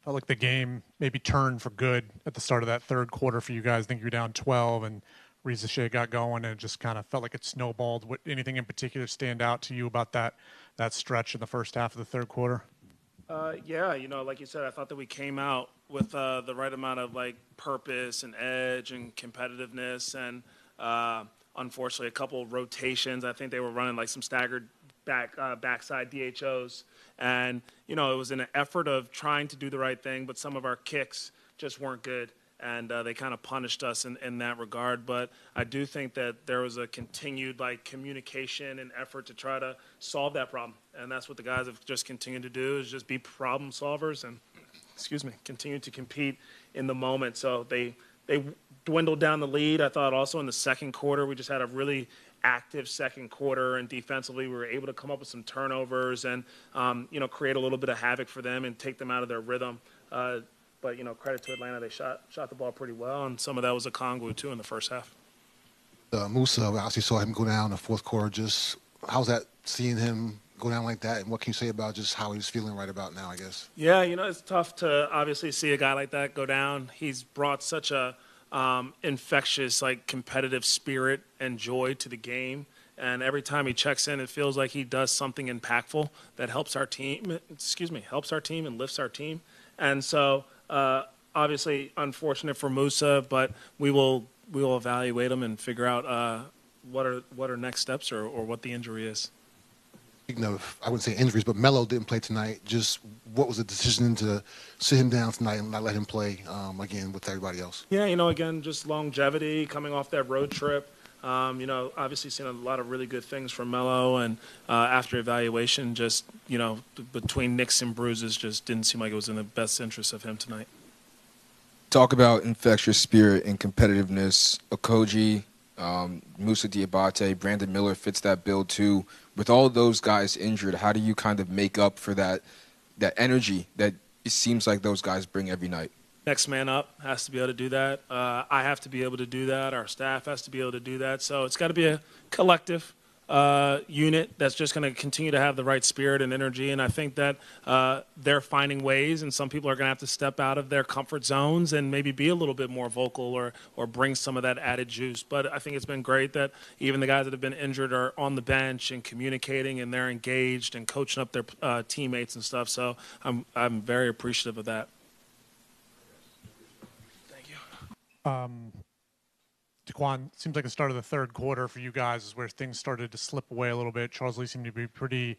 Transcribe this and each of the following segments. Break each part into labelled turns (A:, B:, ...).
A: Felt like the game maybe turned for good at the start of that third quarter for you guys. I think you were down 12 and Riza got going, and it just kind of felt like it snowballed. What, anything in particular stand out to you about that stretch in the first half of the third quarter?
B: Yeah, like you said, I thought that we came out with the right amount of like purpose and edge and competitiveness, and unfortunately, a couple of rotations. I think they were running like some staggered backside DHOs, and it was in an effort of trying to do the right thing, but some of our kicks just weren't good. And they kind of punished us in that regard. But I do think that there was a continued like communication and effort to try to solve that problem. And that's what the guys have just continued to do, is just be problem solvers and, continue to compete in the moment. So they dwindled down the lead. I thought also in the second quarter, we just had a really active second quarter, and defensively we were able to come up with some turnovers and, create a little bit of havoc for them and take them out of their rhythm. But, credit to Atlanta, they shot the ball pretty well, and some of that was a Kongwu, too, in the first half.
C: Moussa, we obviously saw him go down in the fourth quarter. Just how's that, seeing him go down like that, and what can you say about just how he's feeling right about now, I guess?
B: Yeah, it's tough to obviously see a guy like that go down. He's brought such a infectious, like, competitive spirit and joy to the game. And every time he checks in, it feels like he does something impactful that helps our team and lifts our team. And so, obviously, unfortunate for Moussa, but we will evaluate him and figure out what are next steps or what the injury is.
C: Speaking of, I wouldn't say injuries, but Melo didn't play tonight. Just what was the decision to sit him down tonight and not let him play again with everybody else?
B: Yeah, again, just longevity, coming off that road trip. Obviously seen a lot of really good things from Melo, and after evaluation, just, between nicks and bruises, just didn't seem like it was in the best interest of him tonight.
D: Talk about infectious spirit and competitiveness. Okogie, Moussa Diabate, Brandon Miller fits that bill too. With all those guys injured, how do you kind of make up for that energy that it seems like those guys bring every night?
B: Next man up has to be able to do that. I have to be able to do that. Our staff has to be able to do that. So it's got to be a collective unit that's just going to continue to have the right spirit and energy. And I think that they're finding ways, and some people are going to have to step out of their comfort zones and maybe be a little bit more vocal or bring some of that added juice. But I think it's been great that even the guys that have been injured are on the bench and communicating, and they're engaged and coaching up their teammates and stuff. So I'm very appreciative of that.
A: Daquan, seems like the start of the third quarter for you guys is where things started to slip away a little bit. Charles Lee seemed to be pretty,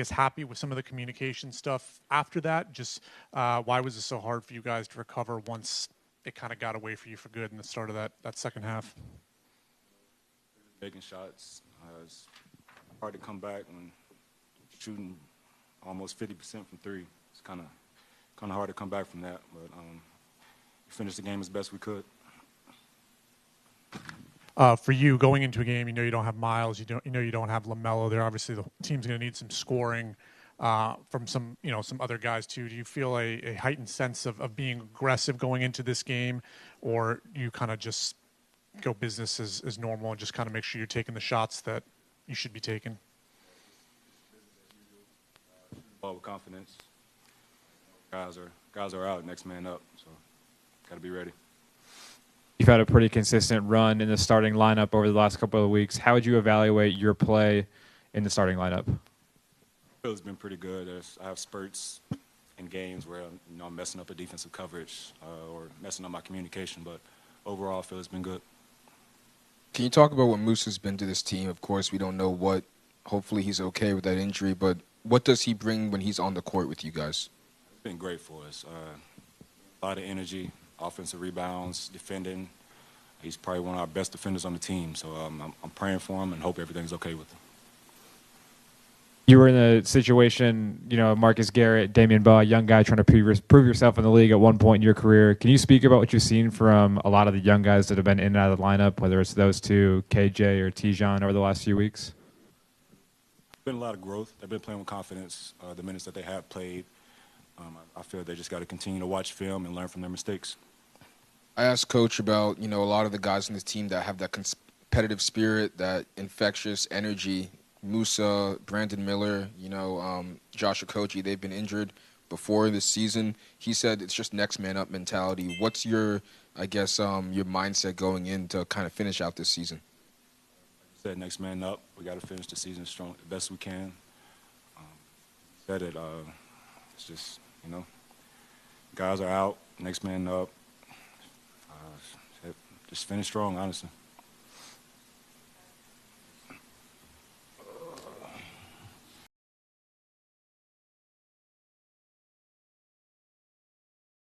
A: happy with some of the communication stuff after that. Just why was it so hard for you guys to recover once it kind of got away for you for good in the start of that second half?
E: Making shots. It's hard to come back when shooting almost 50% from three. It's kind of hard to come back from that. But we finished the game as best we could.
A: For you, going into a game, you don't have Miles, you don't have LaMelo there. Obviously, the team's going to need some scoring from some other guys too. Do you feel a heightened sense of being aggressive going into this game, or you kind of just go business as normal and just kind of make sure you're taking the shots that you should be taking?
E: Ball with confidence. Guys are out, next man up, so got to be ready.
F: You've had a pretty consistent run in the starting lineup over the last couple of weeks. How would you evaluate your play in the starting lineup?
E: It's been pretty good. I have spurts in games where I'm messing up the defensive coverage or messing up my communication, but overall I feel it's been good.
D: Can you talk about what Moussa's been to this team? Of course, we don't know what. Hopefully he's okay with that injury, but what does he bring when he's on the court with you guys?
E: It's been great for us. A lot of energy. Offensive rebounds, defending. He's probably one of our best defenders on the team. So I'm praying for him and hope everything's okay with him.
F: You were in a situation, Marcus Garrett, Damian Baugh, young guy trying to prove yourself in the league at one point in your career. Can you speak about what you've seen from a lot of the young guys that have been in and out of the lineup, whether it's those two, KJ or Tijon, over the last few weeks?
E: Been a lot of growth. They've been playing with confidence. The minutes that they have played, I feel they just got to continue to watch film and learn from their mistakes.
D: I asked Coach about, a lot of the guys on this team that have that competitive spirit, that infectious energy. Moussa, Brandon Miller, Josh Okogie, they've been injured. before this season. He said it's just next man up mentality. What's your, I guess, your mindset going in to kind of finish out this season?
E: Said next man up. We got to finish the season strong, the best we can. Said it. It's just, you know, guys are out. Next man up. Just finish strong, honestly.